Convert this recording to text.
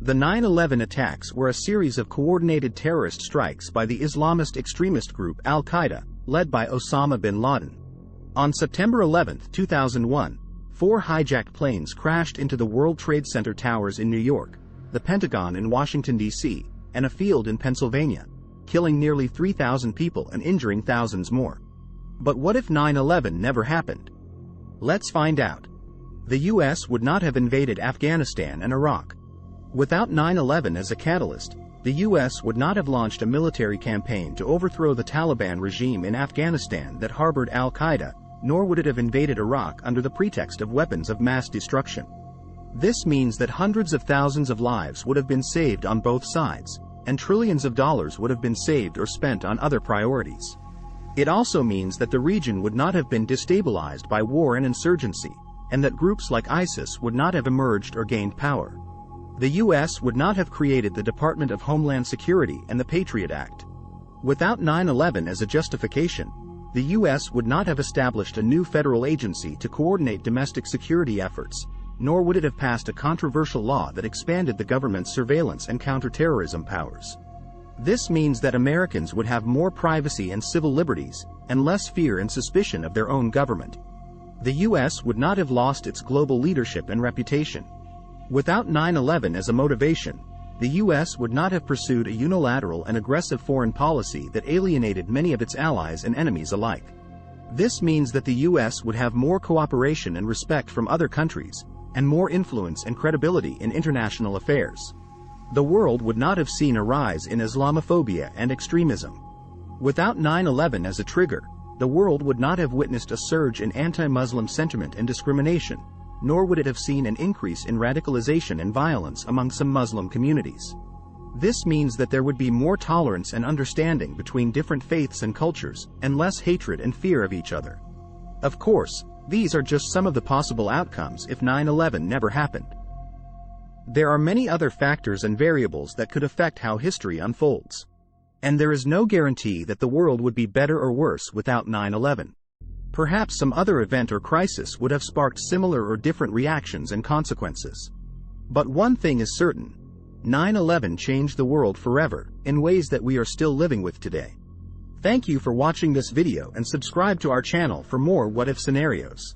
The 9/11 attacks were a series of coordinated terrorist strikes by the Islamist extremist group Al-Qaeda, led by Osama bin Laden. On September 11, 2001, 4 hijacked planes crashed into the World Trade Center towers in New York, the Pentagon in Washington, D.C., and a field in Pennsylvania, killing nearly 3,000 people and injuring thousands more. But what if 9/11 never happened? Let's find out. The U.S. would not have invaded Afghanistan and Iraq. Without 9/11 as a catalyst, the U.S. would not have launched a military campaign to overthrow the Taliban regime in Afghanistan that harbored Al-Qaeda, nor would it have invaded Iraq under the pretext of weapons of mass destruction. This means that hundreds of thousands of lives would have been saved on both sides, and trillions of dollars would have been saved or spent on other priorities. It also means that the region would not have been destabilized by war and insurgency, and that groups like ISIS would not have emerged or gained power. The U.S. would not have created the Department of Homeland Security and the Patriot Act. Without 9/11 as a justification, the U.S. would not have established a new federal agency to coordinate domestic security efforts, nor would it have passed a controversial law that expanded the government's surveillance and counterterrorism powers. This means that Americans would have more privacy and civil liberties, and less fear and suspicion of their own government. The U.S. would not have lost its global leadership and reputation. Without 9/11 as a motivation, the U.S. would not have pursued a unilateral and aggressive foreign policy that alienated many of its allies and enemies alike. This means that the U.S. would have more cooperation and respect from other countries, and more influence and credibility in international affairs. The world would not have seen a rise in Islamophobia and extremism. Without 9/11 as a trigger, the world would not have witnessed a surge in anti-Muslim sentiment and discrimination, nor would it have seen an increase in radicalization and violence among some Muslim communities. This means that there would be more tolerance and understanding between different faiths and cultures, and less hatred and fear of each other. Of course, these are just some of the possible outcomes if 9/11 never happened. There are many other factors and variables that could affect how history unfolds. And there is no guarantee that the world would be better or worse without 9/11. Perhaps some other event or crisis would have sparked similar or different reactions and consequences. But one thing is certain: 9/11 changed the world forever, in ways that we are still living with today. Thank you for watching this video and subscribe to our channel for more what-if scenarios.